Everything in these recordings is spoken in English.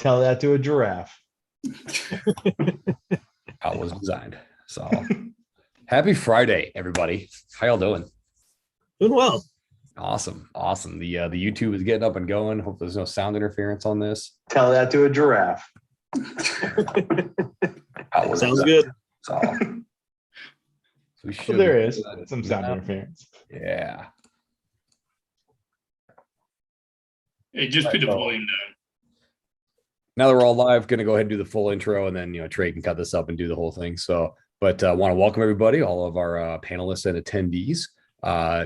Tell that to a giraffe. How it was designed. So happy Friday, everybody. How y'all doing? Doing well. Awesome. The YouTube is getting up and going. Hope there's no sound interference on this. Tell that to a giraffe. Sounds good. So we should. Well, there is some sound interference. Yeah. Hey, just put the volume down. Now that we're all live, going to go ahead and do the full intro, and then Trey can cut this up and do the whole thing. So, but want to welcome everybody, all of our panelists and attendees,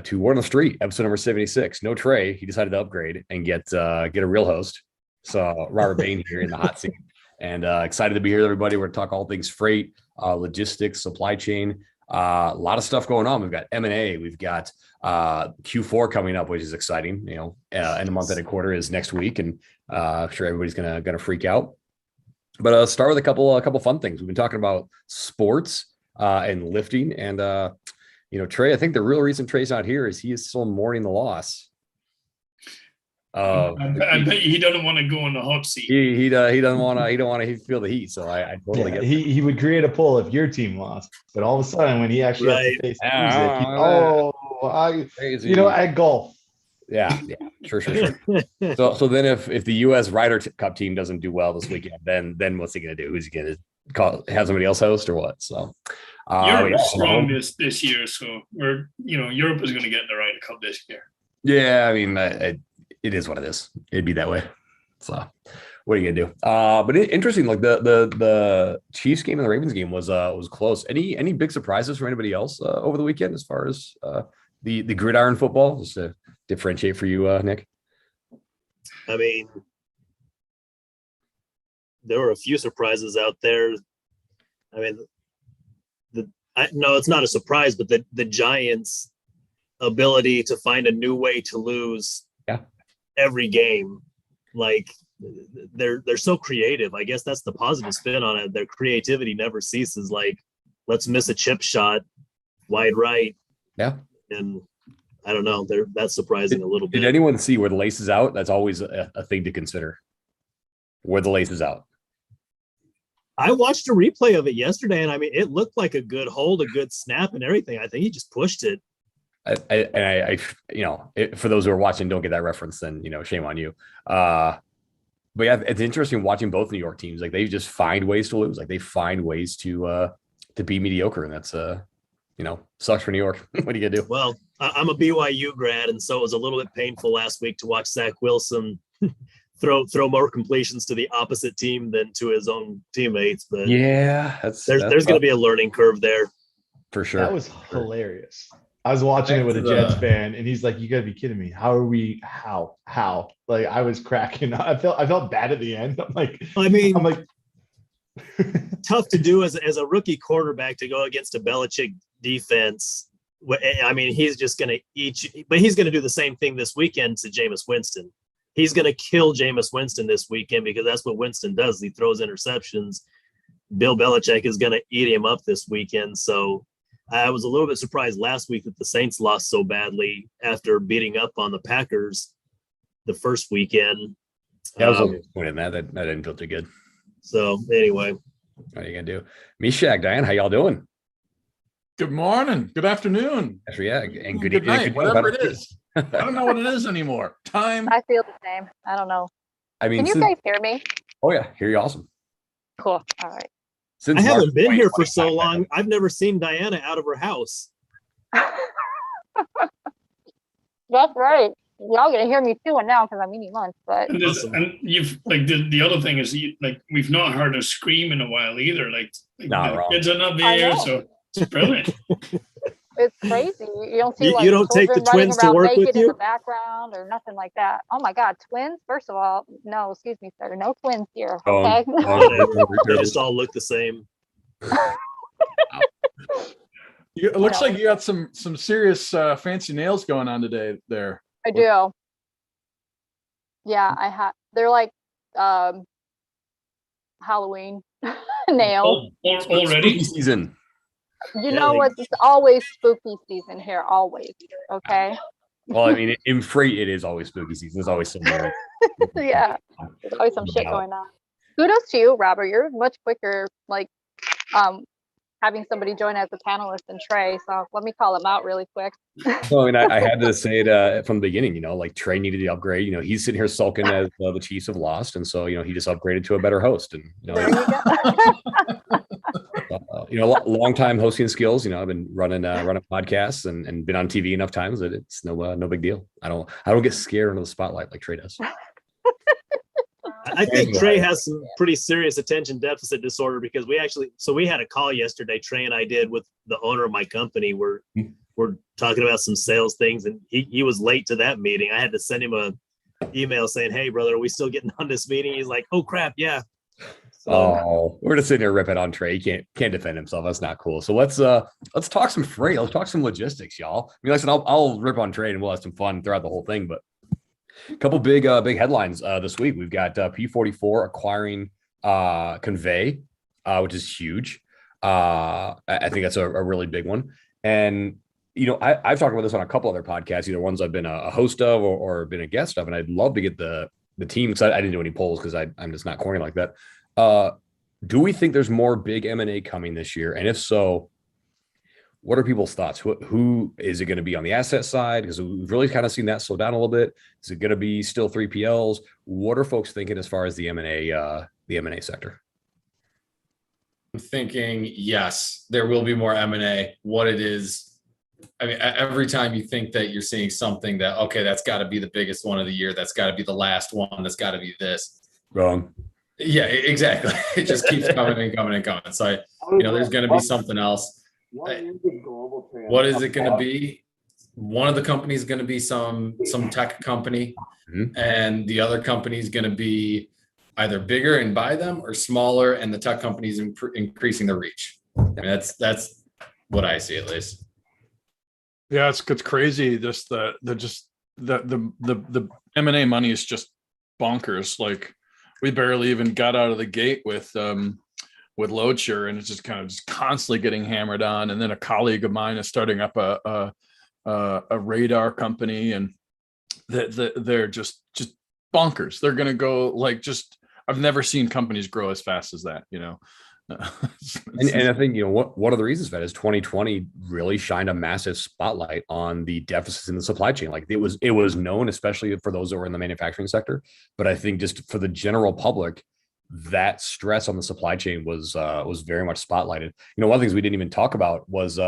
to Word on the Street, episode number 76. No Trey, he decided to upgrade and get a real host. So Robert Bain here in the hot seat, and excited to be here, everybody. We're going to talk all things freight, logistics, supply chain. A lot of stuff going on. We've got M&A. We've got Q4 coming up, which is exciting. End of month and a quarter is next week, and I'm sure everybody's gonna freak out. But start with a couple fun things. We've been talking about sports and lifting, and Trey. I think the real reason Trey's not here is he is still mourning the loss. I bet he doesn't want to go on the hot seat. He doesn't want to feel the heat. So I totally get. He would create a poll if your team lost, but all of a sudden when he actually has to face music, at golf. Yeah, sure. So then if the U.S. Ryder Cup team doesn't do well this weekend, then what's he gonna do? Who's he gonna have somebody else host or what? So Europe is strong this year, so Europe is gonna get in the Ryder Cup this year. Yeah, I mean it is what it is. It'd be that way. So what are you gonna do? But interesting. Like the Chiefs game and the Ravens game was close. Any big surprises for anybody else over the weekend as far as the gridiron football? Just to differentiate for you, Nick. I mean, there were a few surprises out there. I mean, no, it's not a surprise, but the Giants' ability to find a new way to lose every game, like they're so creative. I guess that's the positive spin on it. Their creativity never ceases. Like, let's miss a chip shot wide right. Yeah. And I don't know. That's surprising a little bit. Did anyone see where the lace is out? That's always a thing to consider. Where the lace is out. I watched a replay of it yesterday, and I mean, it looked like a good hold, a good snap, and everything. I think he just pushed it. I for those who are watching, don't get that reference, then shame on you. But yeah, it's interesting watching both New York teams. Like, they just find ways to lose. Like, they find ways to be mediocre, and that's sucks for New York. What are you gonna do? Well, I'm a BYU grad, and so it was a little bit painful last week to watch Zach Wilson throw more completions to the opposite team than to his own teammates. But yeah, there's going to be a learning curve there for sure. That was hilarious. I was watching it with a Jets fan, and he's like, "You gotta be kidding me! How?" Like, I was cracking. I felt bad at the end. I'm like, tough to do as a rookie quarterback to go against a Belichick defense. I mean, he's just going to eat you, but he's going to do the same thing this weekend to Jameis Winston. He's going to kill Jameis Winston this weekend because that's what Winston does. He throws interceptions. Bill Belichick is going to eat him up this weekend. So I was a little bit surprised last week that the Saints lost so badly after beating up on the Packers the first weekend. Yeah, I was looking at that. That didn't feel too good. So anyway, what are you gonna do? Meshach, Diane, how y'all doing? Good morning. Good afternoon. Actually, yeah, and good night. Whatever it is. I don't know what it is anymore. Time. I feel the same. I don't know. I mean, can you guys hear me? Oh yeah, hear you awesome. Cool. All right. I haven't been here for so long. I've never seen Diana out of her house. That's right. Y'all gonna hear me chewing now because I'm eating lunch. But and you've like the other thing is we've not heard her scream in a while either. Like the kids are not there, so it's brilliant. It's crazy. You don't see you don't take the twins to work with you in the background or nothing like that. Oh my God, twins! First of all, no, excuse me, sir, no twins here. Okay. They just all look the same. It looks like you got some serious fancy nails going on today there. I do. Yeah, I have. They're like Halloween nails. Already season. You know what? It's always spooky season here. Always. Okay. Well, I mean, in freight, it is always spooky season. There's always some. Yeah. There's always some shit going on. kudos to you, Robert. You're much quicker, like having somebody join as a panelist than Trey. So let me call him out really quick. Well, I mean, I had to say it from the beginning, like Trey needed to upgrade. He's sitting here sulking as the Chiefs have lost. And so, he just upgraded to a better host. And, There you go. long time hosting skills. I've been running podcasts and been on TV enough times that it's no big deal. I don't get scared under the spotlight like Trey does. I think Trey has some pretty serious attention deficit disorder because we had a call yesterday, Trey and I did, with the owner of my company. We're talking about some sales things, and he was late to that meeting. I had to send him a email saying, "Hey brother, are we still getting on this meeting?" He's like, "Oh crap, yeah." So, we're just sitting here ripping on Trey. He can't defend himself. That's not cool. So let's talk some freight. Let's talk some logistics, y'all. I mean, listen, I'll rip on Trey and we'll have some fun throughout the whole thing, but a couple big headlines this week. We've got P44 acquiring Convey, which is huge. I think that's a really big one. And I've talked about this on a couple other podcasts, either ones I've been a host of or been a guest of, and I'd love to get the team. Because I didn't do any polls because I'm just not corny like that. Do we think there's more big M&A coming this year? And if so, what are people's thoughts? Who is it going to be on the asset side? Because we've really kind of seen that slow down a little bit. Is it going to be still 3PLs? What are folks thinking as far as the M&A sector? I'm thinking, yes, there will be more M&A. What it is, I mean, every time you think that you're seeing something that, okay, that's got to be the biggest one of the year. That's got to be the last one. That's got to be this. Wrong. Yeah, exactly. It just keeps coming and coming and coming. So, there's going to be something else. What is it going to be? One of the companies is going to be some tech company, and the other company is going to be either bigger and buy them or smaller, and the tech company is increasing the reach. I mean, that's what I see, at least. Yeah, it's crazy. Just the M&A money is just bonkers. Like, we barely even got out of the gate with Loadsure, and it's just kind of constantly getting hammered on. And then a colleague of mine is starting up a radar company, and they're just bonkers. They're going to go I've never seen companies grow as fast as that, And I think, one of the reasons for that is 2020 really shined a massive spotlight on the deficits in the supply chain. Like, it was known, especially for those that were in the manufacturing sector. But I think just for the general public, that stress on the supply chain was very much spotlighted. One of the things we didn't even talk about was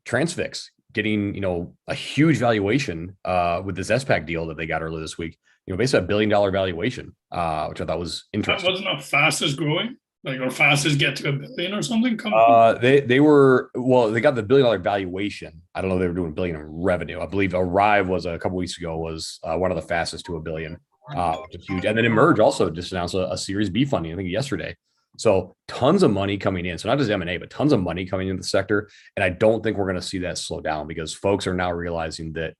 Transfix getting, a huge valuation with this SPAC deal that they got earlier this week. Basically $1 billion valuation, which I thought was interesting. That wasn't fastest growing, or fastest get to $1 billion or something. They got the $1 billion valuation. I don't know if they were doing $1 billion in revenue. I believe Arrive was a couple weeks ago was one of the fastest to $1 billion. Which is huge. And then Emerge also just announced a Series B funding, I think yesterday. So tons of money coming in. So not just M&A, but tons of money coming into the sector. And I don't think we're going to see that slow down, because folks are now realizing that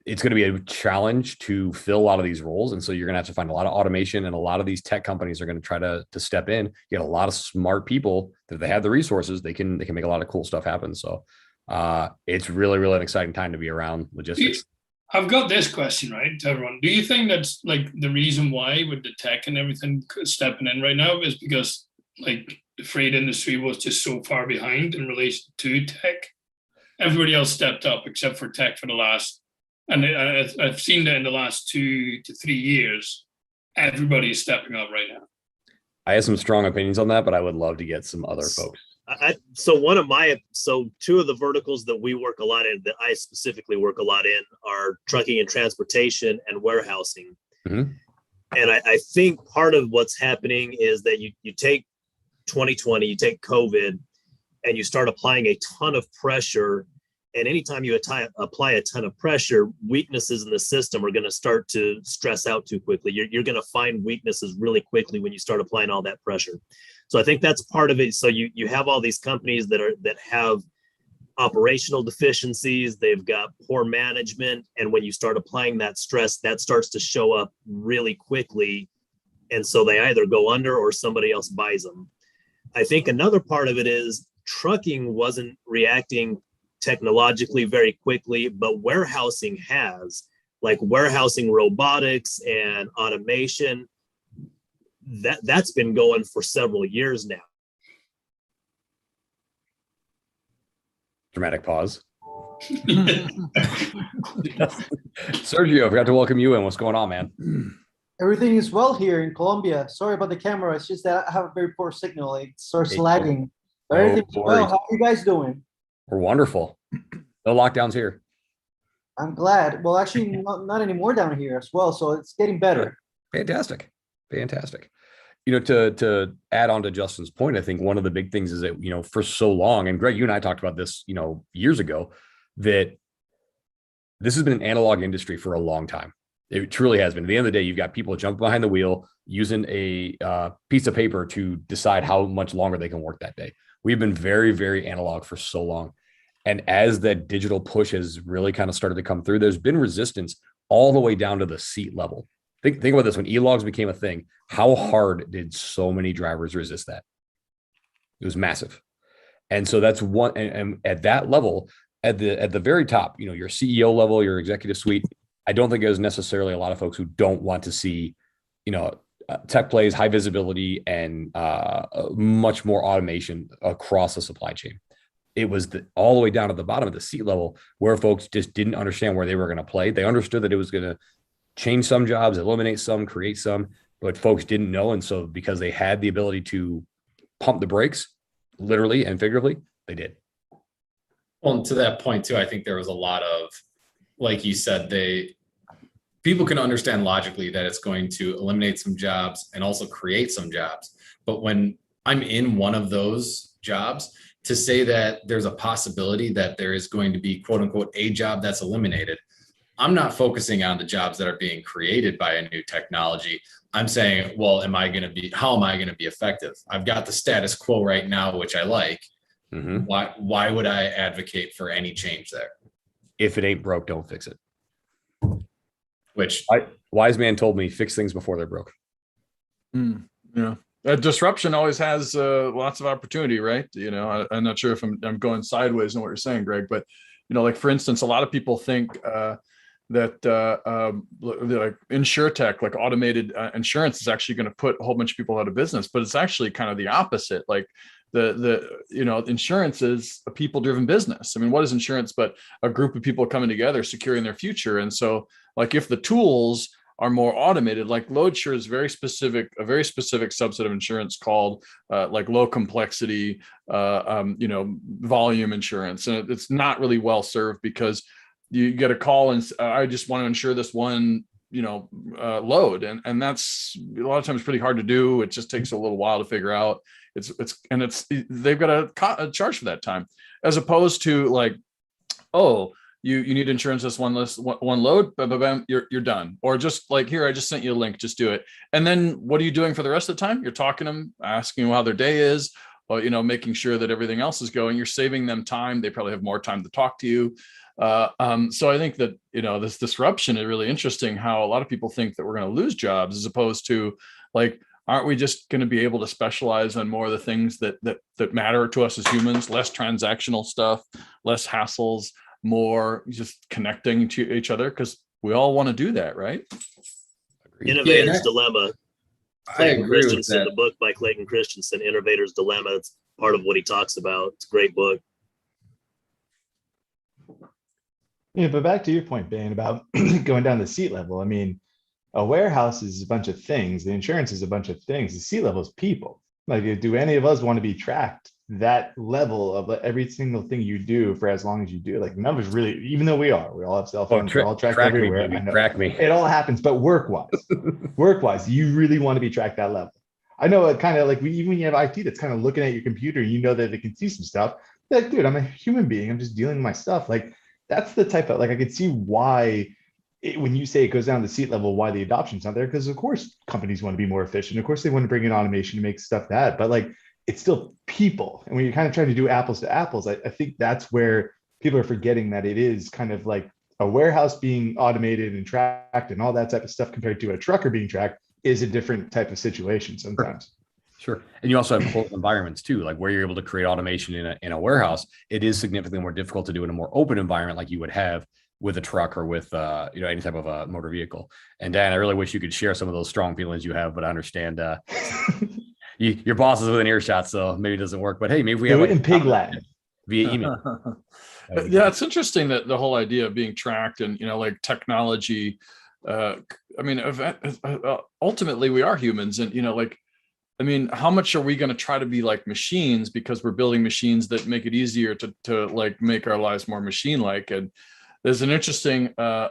it's going to be a challenge to fill a lot of these roles. And so you're going to have to find a lot of automation, and a lot of these tech companies are going to try to step in, get a lot of smart people that if they have the resources, they can make a lot of cool stuff happen. So it's really, really an exciting time to be around logistics. I've got this question, right, to everyone. Do you think that's the reason why with the tech and everything stepping in right now is because the freight industry was just so far behind in relation to tech? Everybody else stepped up except for tech for the last, and I've seen that in the last 2 to 3 years, everybody's stepping up right now. I have some strong opinions on that, but I would love to get some other folks. Two of the verticals that we work a lot in, that I specifically work a lot in, are trucking and transportation and warehousing. And I think part of what's happening is that you take 2020, you take COVID, and you start applying a ton of pressure. And anytime you apply a ton of pressure, weaknesses in the system are going to start to stress out too quickly. You're going to find weaknesses really quickly when you start applying all that pressure. So I think that's part of it. So you have all these companies that have operational deficiencies, they've got poor management, and when you start applying that stress, that starts to show up really quickly. And so they either go under or somebody else buys them. I think another part of it is trucking wasn't reacting technologically very quickly, but warehousing has, warehousing robotics and automation. that's been going for several years now. Dramatic pause. Sergio, I forgot to welcome you in. What's going on, man? Everything is well here in Colombia. Sorry about the camera. It's just that I have a very poor signal. It starts Hey, lagging. But no everything's well. worries. How are you guys doing? We're wonderful. No lockdowns here. I'm glad. Well, actually, not anymore down here as well. So it's getting better. Fantastic. Fantastic. You know, to add on to Justin's point, I think one of the big things is that, you know, for so long, and Greg, you and I talked about this, you know, years ago, that this has been an analog industry for a long time. It truly has been. At the end of the day, you've got people jumping behind the wheel using a piece of paper to decide how much longer they can work that day. We've been very, very analog for so long. And as that digital push has really kind of started to come through, there's been resistance all the way down to the seat level. Think about this. When e-logs became a thing, how hard did so many drivers resist that? It was massive. And so that's one, and at that level, at the very top, you know, your CEO level, your executive suite, I don't think there's necessarily a lot of folks who don't want to see, you know, tech plays, high visibility, and much more automation across the supply chain. It was all the way down to the bottom of the seat level where folks just didn't understand where they were going to play. They understood that it was going to change some jobs, eliminate some, create some, but folks didn't know. And so because they had the ability to pump the brakes, literally and figuratively, they did. Well, and to that point too, I think there was a lot of, like you said, people can understand logically that it's going to eliminate some jobs and also create some jobs. But when I'm in one of those jobs, to say that there's a possibility that there is going to be quote unquote a job that's eliminated, I'm not focusing on the jobs that are being created by a new technology. I'm saying, well, how am I going to be effective? I've got the status quo right now, which I like. Mm-hmm. Why would I advocate for any change there? If it ain't broke, don't fix it. Which wise man told me, fix things before they're broke. Yeah. Disruption always has lots of opportunity, right? You know, I'm not sure if I'm going sideways in what you're saying, Greg, but, you know, like, for instance, a lot of people think that like InsurTech, like automated insurance, is actually going to put a whole bunch of people out of business, but it's actually kind of the opposite. Like you know, insurance is a people-driven business. I mean, what is insurance but a group of people coming together, securing their future? And so, like, if the tools are more automated, like LoadSure is a very specific subset of insurance called like low complexity, you know, volume insurance. And it's not really well served because you get a call and I just want to insure this one, you know, load. And that's a lot of times pretty hard to do. It just takes a little while to figure out. They've got a charge for that time, as opposed to like, oh, you need insurance this one load, bam, you're done. Or just like, here, I just sent you a link, just do it. And then what are you doing for the rest of the time? You're talking to them, asking them how their day is, or, you know, making sure that everything else is going. You're saving them time. They probably have more time to talk to you. So I think that, you know, this disruption is really interesting, how a lot of people think that we're going to lose jobs, as opposed to like, aren't we just going to be able to specialize on more of the things that matter to us as humans, less transactional stuff, less hassles, more just connecting to each other, because we all want to do that, right? Innovator's Dilemma. I agree with Christensen, that. the book by Clayton Christensen, Innovator's Dilemma. It's part of what he talks about. It's a great book. Yeah, but back to your point, Ben, about going down the seat level. I mean, a warehouse is a bunch of things. The insurance is a bunch of things. The seat level is people. Like, do any of us want to be tracked that level of every single thing you do for as long as you do? Like, none of us really, even though we all have cell phones, we're all tracked everywhere. Track me. It all happens, but work-wise, you really want to be tracked that level. I know it kind of like even when you have IT that's kind of looking at your computer, you know that it can see some stuff. Like, dude, I'm a human being. I'm just dealing with my stuff. Like, that's the type of, like, I could see why when you say it goes down to the seat level, why the adoption's not there. Because of course companies want to be more efficient. Of course they want to bring in automation to make stuff that, but like, it's still people. And when you're kind of trying to do apples to apples, I think that's where people are forgetting that it is kind of like a warehouse being automated and tracked and all that type of stuff compared to a trucker being tracked is a different type of situation sometimes. Sure. And you also have closed environments too, like where you're able to create automation in a warehouse. It is significantly more difficult to do in a more open environment, like you would have with a truck or with any type of a motor vehicle. And Dan, I really wish you could share some of those strong feelings you have, but I understand your boss is within earshot, so maybe it doesn't work. But hey, maybe we Do have it in pig Latin. via email. Yeah, it's interesting that the whole idea of being tracked and like technology. Ultimately we are humans, and how much are we going to try to be like machines because we're building machines that make it easier to like make our lives more machine-like? And there's an interesting I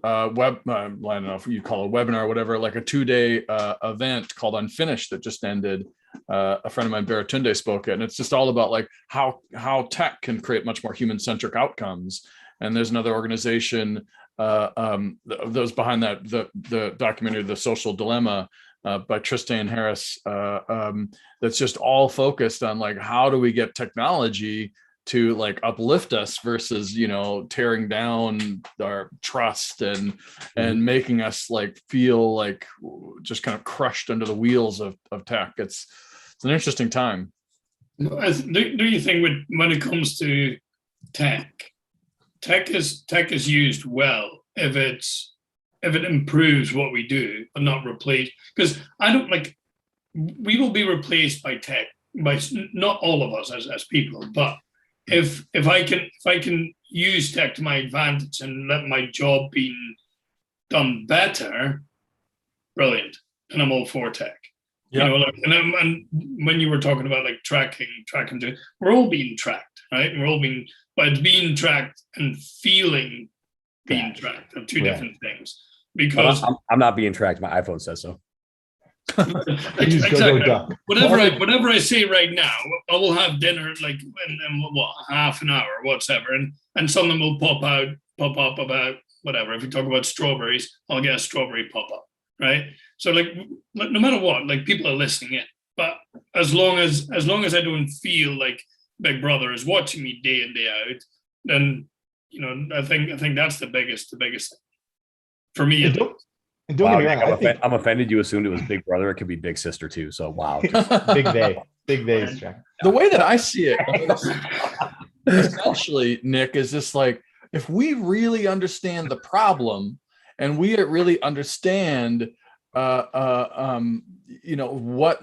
don't know if you call it a webinar or whatever, like a 2-day event called Unfinished that just ended. A friend of mine, Baratunde, spoke at, and it's just all about like how tech can create much more human-centric outcomes. And there's another organization those behind that, the documentary, The Social Dilemma, by Tristan Harris, that's just all focused on like, how do we get technology to like uplift us versus, tearing down our trust and making us like feel like just kind of crushed under the wheels of tech. It's an interesting time. Do you think when it comes to tech is used well if it improves what we do, but not replace? Because I don't like, we will be replaced by tech, by not all of us as people, but if I can use tech to my advantage and let my job be done better, brilliant, and I'm all for tech. Yeah. And when you were talking about like tracking, we're all being tracked, right? But it's being tracked and feeling being tracked are two different things. Because I'm not being tracked. My iPhone says so. Exactly. Whatever I say right now, I will have dinner like in what, half an hour, whatever, and something will pop up about whatever. If we talk about strawberries, I'll get a strawberry pop up, right? So like no matter what, like people are listening in. But as long as I don't feel like Big Brother is watching me day in, day out, then I think that's the biggest thing for me. And don't get me wrong, I'm offended you assumed it was Big Brother. It could be Big Sister too. So wow. Big they, Jack. The way that I see it, essentially, Nick, is just like, if we really understand the problem and we really understand what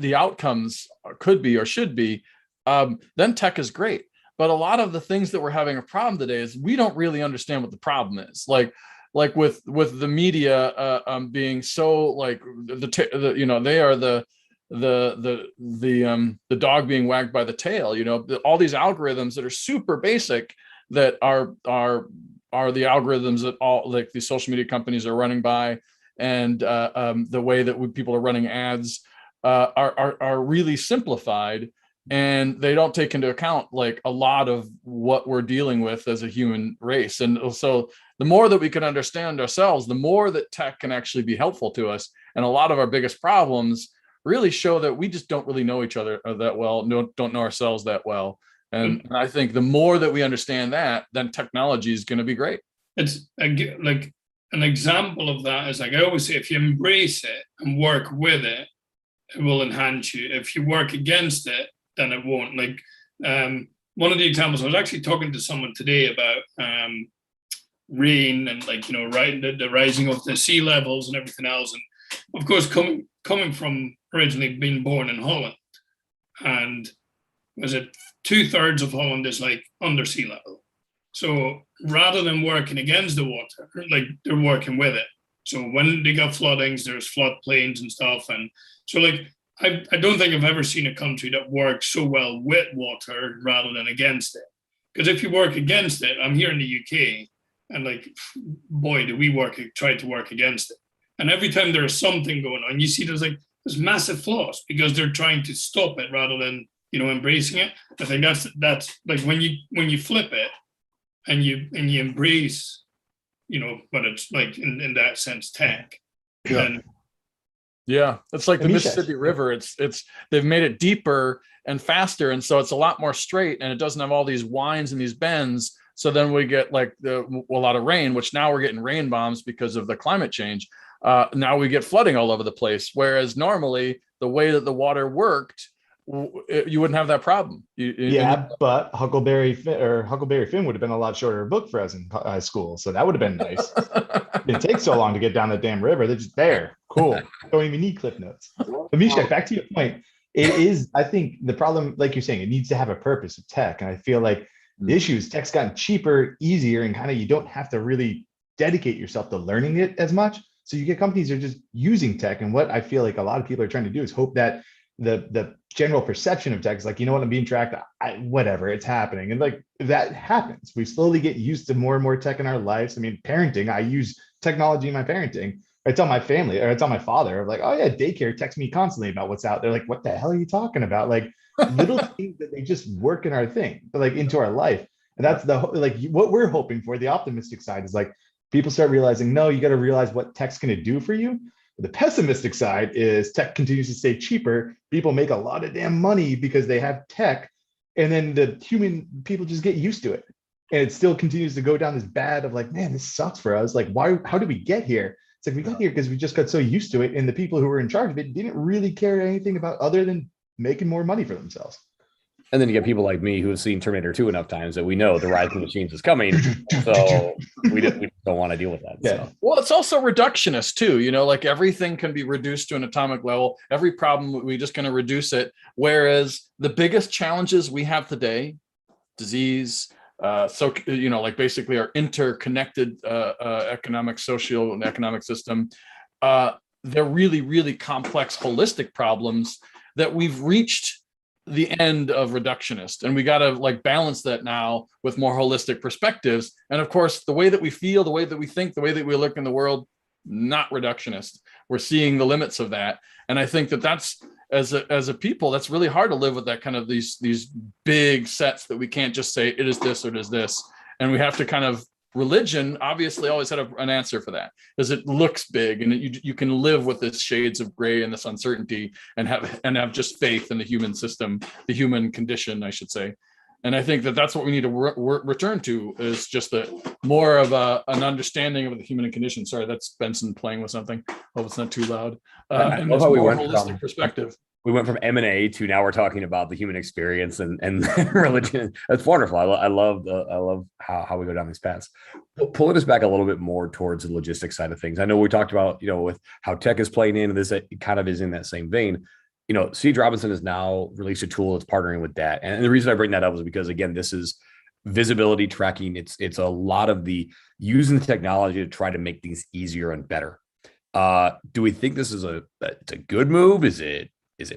the outcomes could be or should be, then tech is great. But a lot of the things that we're having a problem today is we don't really understand what the problem is. Like with the media being so like they are the dog being wagged by the tail. All these algorithms that are super basic that are the algorithms that all like these social media companies are running by, and the way that people are running ads are really simplified, and they don't take into account like a lot of what we're dealing with as a human race. And so the more that we can understand ourselves, the more that tech can actually be helpful to us. And a lot of our biggest problems really show that we just don't really know each other that well, don't know ourselves that well. And I think the more that we understand that, then technology is going to be great. It's like an example of that is like I always say, if you embrace it and work with it, it will enhance you. If you work against it, then it won't. Like one of the examples, I was actually talking to someone today about rain and the rising of the sea levels and everything else. And of course, coming from originally being born in Holland, and was it 2/3 of Holland is like under sea level. So rather than working against the water, like they're working with it. So when they got floodings, there's floodplains and stuff. And so like, I don't think I've ever seen a country that works so well with water rather than against it. Because if you work against it, I'm here in the UK, and like, boy, do we try to work against it. And every time there's something going on, you see there's massive flaws because they're trying to stop it rather than embracing it. I think that's like when you flip it and you embrace, what it's like in that sense, tech. Yeah. Yeah, it's like the Mississippi River. It's they've made it deeper and faster, and so it's a lot more straight, and it doesn't have all these winds and these bends. So then we get like a lot of rain, which now we're getting rain bombs because of the climate change. Now we get flooding all over the place. Whereas normally the way that the water worked you wouldn't have that problem. Yeah, but Huckleberry Finn would have been a lot shorter book for us in high school, so that would have been nice. It takes so long to get down the damn river. They're just there. Cool. Don't even need clip notes. But Mishak, back to your point. It is, I think the problem, like you're saying, it needs to have a purpose of tech. And I feel like the issue is tech's gotten cheaper, easier, and kind of you don't have to really dedicate yourself to learning it as much. So you get companies that are just using tech. And what I feel like a lot of people are trying to do is hope that the general perception of tech is like, you know what, I'm being tracked, whatever, it's happening. And like that happens. We slowly get used to more and more tech in our lives. I mean, parenting, I use technology in my parenting. I tell my family, or I tell my father, I'm like, oh yeah, daycare texts me constantly about what's out there. Like, what the hell are you talking about? Like little things that they just work in our thing, like into our life. And that's like what we're hoping for. The optimistic side is like people start realizing, no, you got to realize what tech's going to do for you. The pessimistic side is tech continues to stay cheaper. People make a lot of damn money because they have tech, and then the human people just get used to it. And it still continues to go down this bad of like, man, this sucks for us. Like, why, how did we get here? It's like we got here because we just got so used to it. And the people who were in charge of it didn't really care anything about other than making more money for themselves. And then you get people like me who have seen Terminator 2 enough times that we know the rise of machines is coming. So we don't want to deal with that. Yeah. So. Well, it's also reductionist too. You know, like everything can be reduced to an atomic level. Every problem, we're just going to reduce it. Whereas the biggest challenges we have today, disease, so, you know, like basically our interconnected economic, social and economic system, they're really, really complex, holistic problems that we've reached the end of reductionist, and we got to like balance that now with more holistic perspectives. And of course, the way that we feel, the way that we think, the way that we look in the world, not reductionist. We're seeing the limits of that, and I think that that's as a people, that's really hard to live with that kind of these big sets that we can't just say it is this or it is this, and we have to kind of. Religion obviously always had an answer for that, because it looks big, and you can live with this shades of gray and this uncertainty, and have just faith in the human system, the human condition, I should say. And I think that that's what we need to return to, is just more of an understanding of the human condition. Sorry, that's Benson playing with something. Hope it's not too loud. And this more holistic perspective. We went from M&A to now we're talking about the human experience and religion. That's wonderful. I love how we go down these paths. Pulling us back a little bit more towards the logistics side of things. I know we talked about, you know, with how tech is playing in, and this kind of is in that same vein. You know, C.H. Robinson has now released a tool that's partnering with that. And the reason I bring that up is because, again, this is visibility tracking. It's a lot of the using the technology to try to make things easier and better. Do we think this is it's a good move? Is it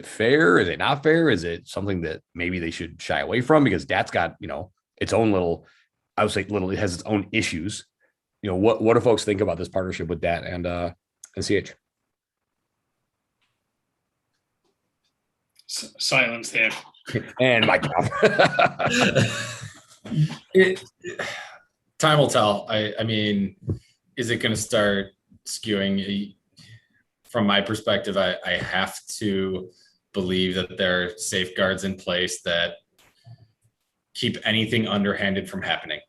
fair? Is it not fair? Is it something that maybe they should shy away from? Because that's got, you know, its own little, I would say it has its own issues. You know, what do folks think about this partnership with that and CH? Silence there. And Mike. Time will tell. I mean, is it going to start skewing? From my perspective, I have to believe that there are safeguards in place that keep anything underhanded from happening.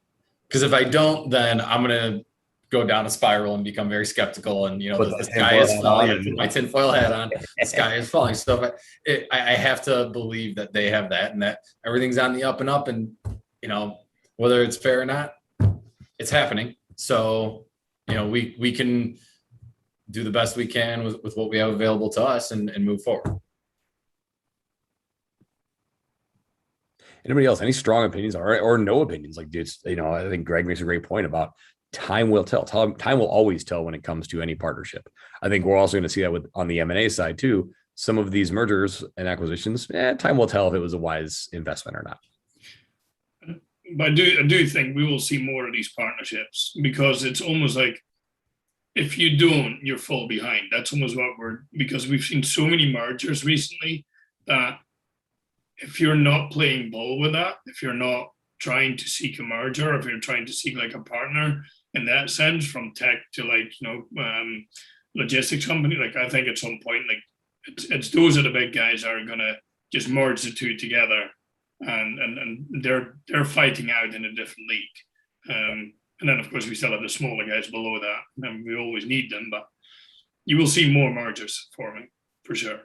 Because if I don't, then I'm going to go down a spiral and become very skeptical. And, you know, the sky is falling. Put my tinfoil hat on. The sky is falling. So I have to believe that they have that, and that everything's on the up and up. And, you know, whether it's fair or not, it's happening. So, you know, we can do the best we can with what we have available to us and move forward. Anybody else? Any strong opinions or no opinions? Like, dude, you know, I think Greg makes a great point about time will tell. Time will always tell when it comes to any partnership. I think we're also going to see that on the M&A side too. Some of these mergers and acquisitions, time will tell if it was a wise investment or not. But I do think we will see more of these partnerships, because it's almost like, if you don't, you're fall behind. That's almost because we've seen so many mergers recently that if you're not playing ball with that, if you're not trying to seek a merger, if you're trying to seek like a partner in that sense, from tech to like, you know, logistics company, like I think at some point, like it's those are the big guys that are gonna just merge the two together, and they're fighting out in a different league. And then, of course, we still have the smaller guys below that, and we always need them. But you will see more mergers forming, for sure.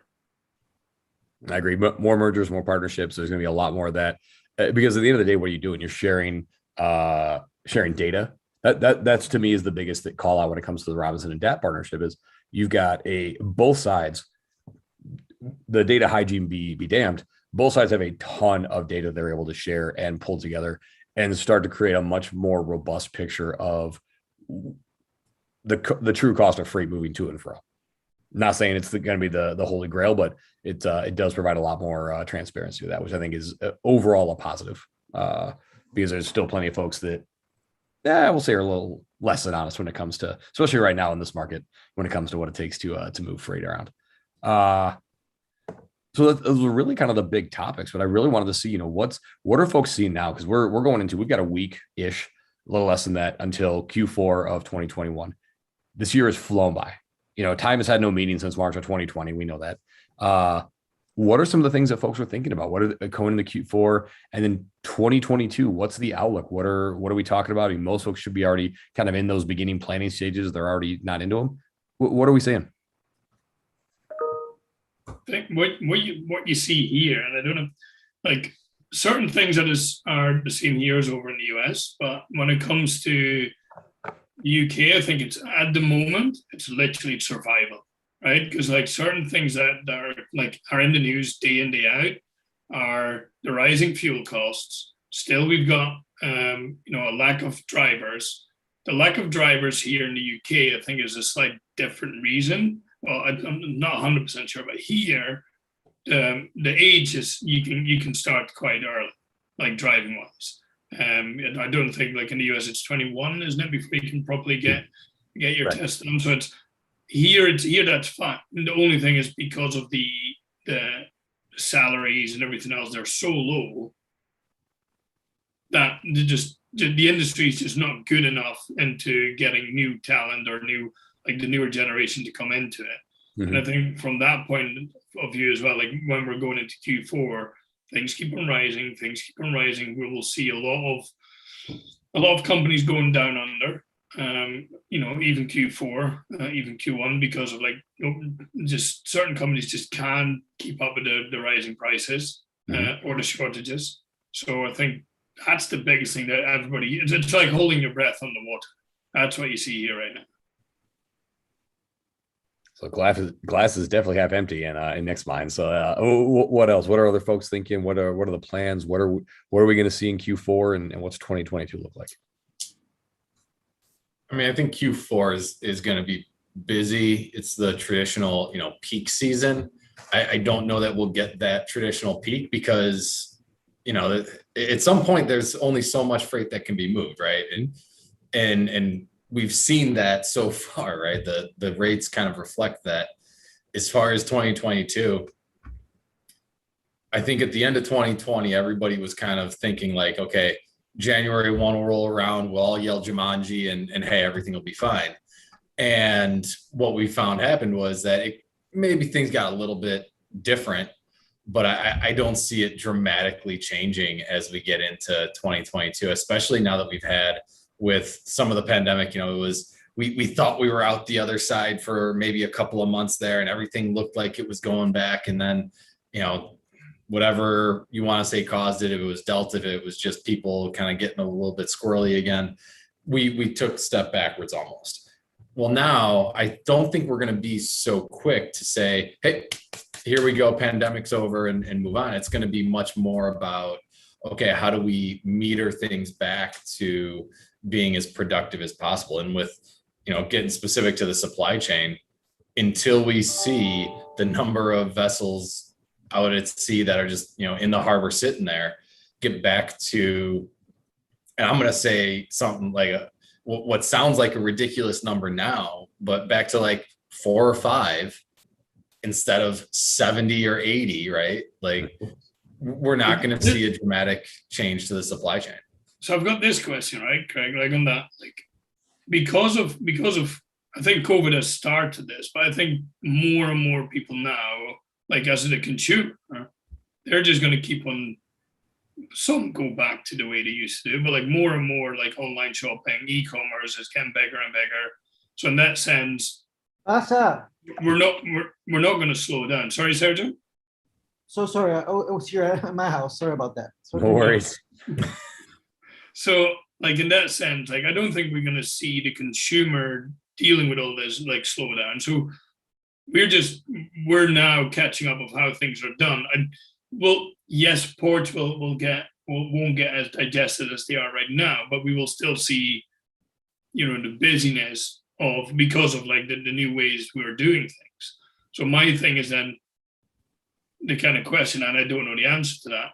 I agree. More mergers, more partnerships. There's going to be a lot more of that because at the end of the day, what are you doing? You're sharing data. That's to me is the biggest call out when it comes to the Robinson and DAP partnership is you've got both sides. The data hygiene be damned. Both sides have a ton of data they're able to share and pull together and start to create a much more robust picture of the true cost of freight moving to and fro. Not saying it's going to be the holy grail, but it does provide a lot more transparency to that, which I think is overall a positive because there's still plenty of folks that we'll say are a little less than honest when it comes to, especially right now in this market, when it comes to what it takes to move freight around. So those are really kind of the big topics, but I really wanted to see, what are folks seeing now? Because we've got a week-ish, a little less than that until Q4 of 2021. This year has flown by. Time has had no meaning since March of 2020. We know that. What are some of the things that folks are thinking about? What are going into Q4 and then 2022? What's the outlook? What are we talking about? I mean, most folks should be already kind of in those beginning planning stages. They're already not into them. What are we saying? I think what you see here, and I don't know, like certain things that are the same here as over in the US, but when it comes to the UK, I think it's at the moment it's literally survival, right? Because like certain things that are in the news day in day out are the rising fuel costs. Still, we've got a lack of drivers. The lack of drivers here in the UK, I think, is a slight different reason. Well, I'm not 100% sure, but here, the age is you can start quite early, like driving wise. I don't think like in the US it's 21, isn't it, before you can properly get your test done. So it's here that's fine. And the only thing is because of the salaries and everything else, they're so low that the industry is just not good enough into getting new talent or the newer generation to come into it. Mm-hmm. And I think from that point of view as well, like when we're going into Q4, things keep on rising. We will see a lot of companies going down under, even Q4, even Q1, because of just certain companies just can't keep up with the rising prices or the shortages. So I think that's the biggest thing that everybody, it's like holding your breath underwater. That's what you see here right now. So glass is definitely half empty in Nick's mind. So what else? What are other folks thinking? What are the plans? What are we going to see in Q4 and what's 2022 look like? I mean, I think Q4 is going to be busy. It's the traditional, peak season. I don't know that we'll get that traditional peak because, at some point there's only so much freight that can be moved, right? And we've seen that so far, right? The rates kind of reflect that. As far as 2022, I think at the end of 2020, everybody was kind of thinking like, okay, January 1 will roll around, we'll all yell Jumanji and hey, everything will be fine. And what we found happened was that maybe things got a little bit different, but I don't see it dramatically changing as we get into 2022, especially now that we've had with some of the pandemic, it was, we thought we were out the other side for maybe a couple of months there and everything looked like it was going back. And then, whatever you want to say caused it, if it was Delta, if it was just people kind of getting a little bit squirrely again, we took a step backwards almost. Well, now I don't think we're going to be so quick to say, hey, here we go, pandemic's over and move on. It's going to be much more about, okay, how do we meter things back to being as productive as possible? And with, getting specific to the supply chain, until we see the number of vessels out at sea that are just, in the harbor sitting there, get back to, and I'm going to say something like what sounds like a ridiculous number now, but back to like 4 or 5 instead of 70 or 80, right? Like we're not going to see a dramatic change to the supply chain. So I've got this question, right, Craig, like on that, like because of I think COVID has started this, but I think more and more people now, like as a consumer, they're just going to keep on, some go back to the way they used to do, but like more and more like online shopping, e-commerce is getting bigger and bigger. So in that sense, we're not going to slow down. Sorry, Sergio? So sorry, I was here at my house. Sorry about that. So No worries. So, like in that sense, like I don't think we're gonna see the consumer dealing with all this like slow down. So we're now catching up of how things are done. And well, yes, ports won't get as digested as they are right now, but we will still see, the busyness of because of like the new ways we're doing things. So my thing is then the kind of question, and I don't know the answer to that.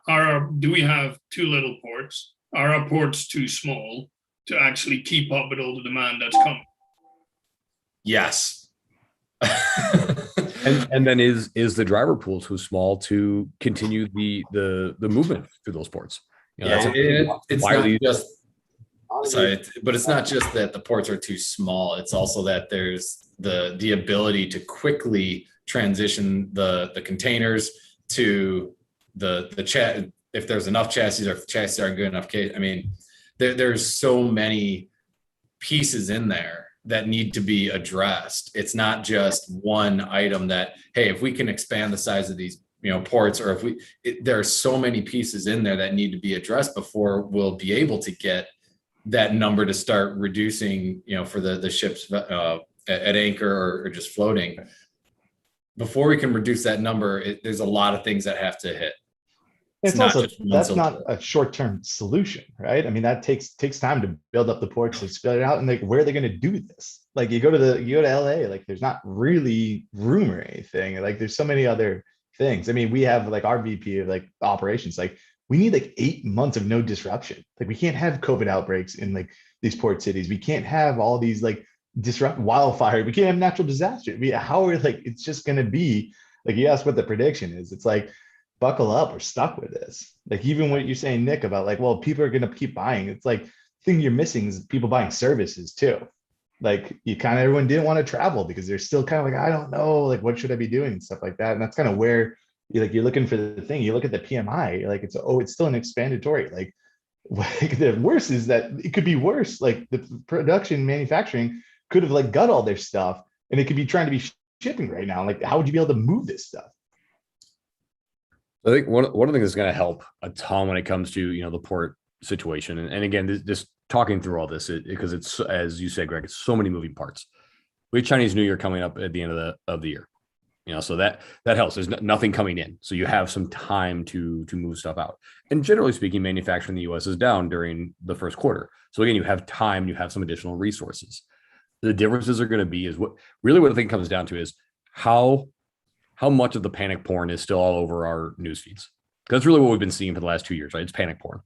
Do we have too little ports? Are our ports too small to actually keep up with all the demand that's coming? Yes. And then is the driver pool too small to continue the movement through those ports? It's why are not these- just sorry, but it's not just that the ports are too small. It's also that there's the ability to quickly transition the containers to the chat if there's enough chassis or if the chassis aren't good enough. I mean, there's so many pieces in there that need to be addressed. It's not just one item that, hey, if we can expand the size of these, ports, or if there are so many pieces in there that need to be addressed before we'll be able to get that number to start reducing, for the ships at anchor or just floating. Before we can reduce that number, there's a lot of things that have to hit. It's not also, just one that's silver not bullet. a short-term solution, right? I mean, that takes time to build up the ports, to spell it out, and like, where are they gonna do this? Like, you go to LA, like, there's not really room or anything, like, there's so many other things. I mean, we have like our VP of like operations, like, we need like 8 months of no disruption. Like, we can't have COVID outbreaks in like these port cities. We can't have all these like wildfire. We can't have natural disaster. It's just gonna be like, you asked what the prediction is. It's like, buckle up, we're stuck with this. Like, even what you're saying, Nick, about like, well, people are going to keep buying. It's like, the thing you're missing is people buying services too. Like, everyone didn't want to travel because they're still kind of like, I don't know, like, what should I be doing and stuff like that. And that's kind of where you're looking for the thing. You look at the PMI, you're like, it's still an expandatory. Like the worst is that it could be worse. Like, the production manufacturing could have like got all their stuff and it could be trying to be shipping right now. Like, how would you be able to move this stuff? I think one of the things that's going to help a ton when it comes to, the port situation. And again, just talking through all this, because it's, as you said, Greg, it's so many moving parts. We have Chinese New Year coming up at the end of the year, so that helps. There's nothing coming in. So you have some time to move stuff out. And generally speaking, manufacturing in the US is down during the first quarter. So again, you have time, you have some additional resources. The differences are going to be what I think comes down to is how much of the panic porn is still all over our news feeds. That's really what we've been seeing for the last 2 years, right? It's panic porn.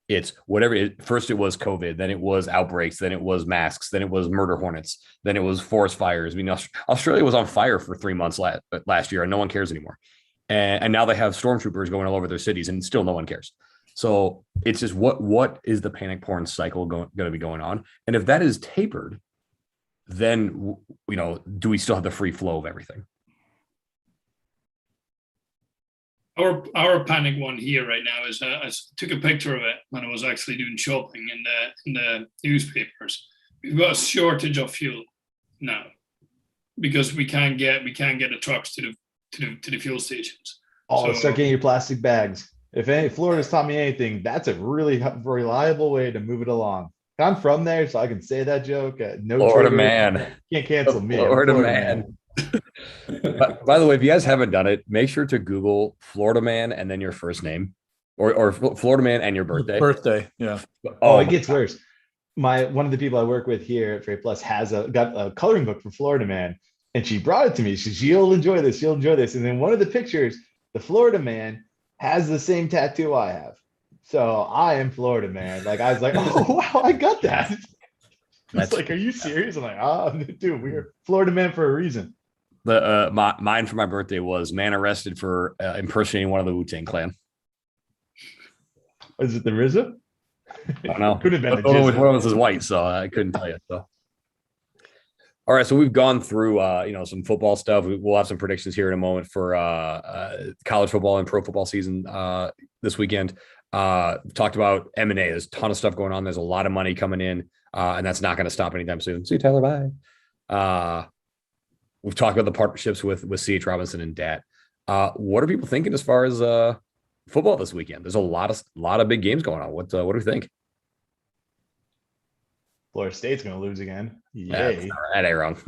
It's whatever. First it was COVID, then it was outbreaks, then it was masks, then it was murder hornets, then it was forest fires. I mean, Australia was on fire for 3 months last year and no one cares anymore. And now they have stormtroopers going all over their cities and still no one cares. So it's just what is the panic porn cycle going to be going on? And if that is tapered, then, do we still have the free flow of everything? Our panic one here right now is I took a picture of it when I was actually doing shopping in the newspapers. We've got a shortage of fuel now because we can't get the trucks to the fuel stations. Oh, So- start getting your plastic bags. If Florida's taught me anything, that's a really reliable way to move it along. I'm from there, so I can say that joke. No Florida trigger. man. Can't cancel me. I'm a Florida man. By the way, if you guys haven't done it, make sure to Google Florida man and then your first name, or Florida man and your birthday. Yeah. Oh, my it gets worse. One of the people I work with here at Freight Plus got a coloring book from Florida Man, and she brought it to me. She'll enjoy this. She'll enjoy this. And then one of the pictures, the Florida Man has the same tattoo I have. So I am Florida Man. Like, I was like, oh wow, I got that. It's like, are you serious? I'm like, dude, we're Florida Man for a reason. Mine for my birthday was man arrested for impersonating one of the Wu-Tang Clan. Is it the RZA? I don't know. Could have been the One Jizza. of us is white, so I couldn't tell you. So, all right, so we've gone through some football stuff. We'll have some predictions here in a moment for college football and pro football season this weekend. Talked about M&A. There's a ton of stuff going on. There's a lot of money coming in, and that's not going to stop anytime soon. See you, Tyler. Bye. We've talked about the partnerships with C.H. Robinson and DAT. What are people thinking as far as football this weekend? There's a lot of big games going on. What do we think? Florida State's gonna lose again. Yeah, Yay. that ain't wrong.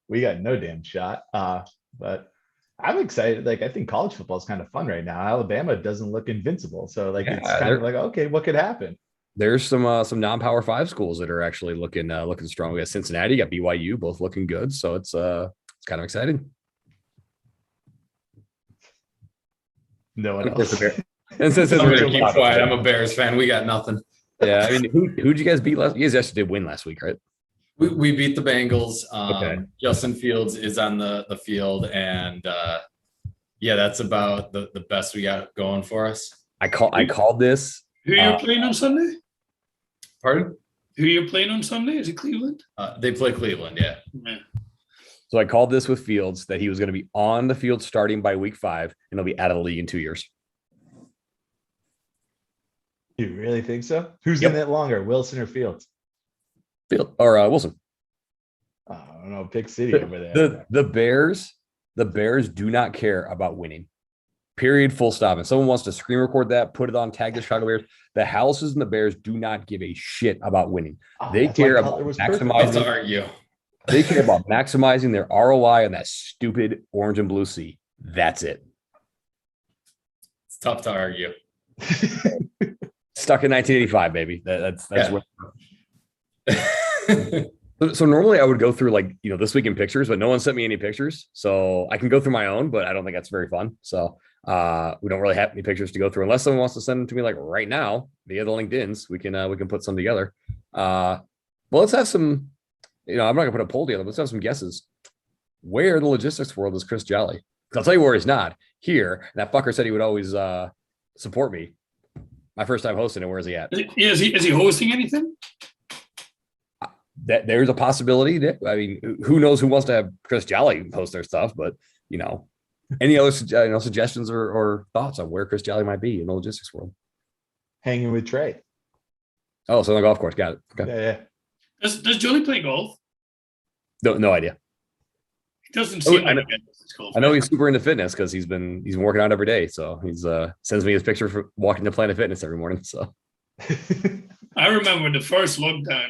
We got no damn shot. But I'm excited. Like, I think college football is kind of fun right now. Alabama doesn't look invincible. So like, it's Yeah, kind of like, okay, what could happen? There's some non-power five schools that are actually looking strong. We got Cincinnati, got BYU, both looking good. So it's kind of exciting. No one Of course, else. the Bears. And since I'm we're gonna keep quiet. I'm a Bears fan. We got nothing. yeah, I mean, who'd you guys beat last? You guys actually did win last week, right? We beat the Bengals. Okay. Justin Fields is on the field, and yeah, that's about the best we got going for us. I called this. Who are you playing on Sunday? Pardon? Who are you playing on Sunday? Is it Cleveland? They play Cleveland, yeah. Yeah. So I called this with Fields that he was going to be on the field starting by week 5, and he'll be out of the league in 2 years. You really think so? Who's Yep. in it longer, Wilson or Fields? Field or Wilson. I don't know. Pick City over there. The Bears do not care about winning. Period. Full stop. And someone wants to screen record that, put it on tag the Chicago Bears. The Houses and the Bears do not give a shit about winning. Oh, They that's why care Cutler about was perfect. Tough maximizing. to argue. They care about maximizing their ROI on that stupid orange and blue sea. That's it. It's tough to argue. Stuck in 1985, baby. That's Yeah. what. So normally I would go through like, this week in pictures, but no one sent me any pictures. So I can go through my own, but I don't think that's very fun. So we don't really have any pictures to go through unless someone wants to send them to me like right now via the LinkedIn's. We can put some together. Well, let's have some, I'm not gonna put a poll together. Let's have some guesses. Where in the logistics world is Chris Jolly? Because I'll tell you where he's not. Here. That fucker said he would always support me. My first time hosting it. Where is he at? Is he hosting anything? That there's a possibility that, I mean, who knows who wants to have Chris Jolly host their stuff, but any other suggestions or thoughts on where Chris Jolly might be in the logistics world? Hanging with Trey. Oh, so on the golf course. Got it. Okay. Yeah. Does Johnny play golf? No idea. He doesn't seem I like know- a good golf I know guy. he's super into fitness because he's been working out every day. So he's sends me his picture for walking to Planet Fitness every morning. So I remember the first lockdown,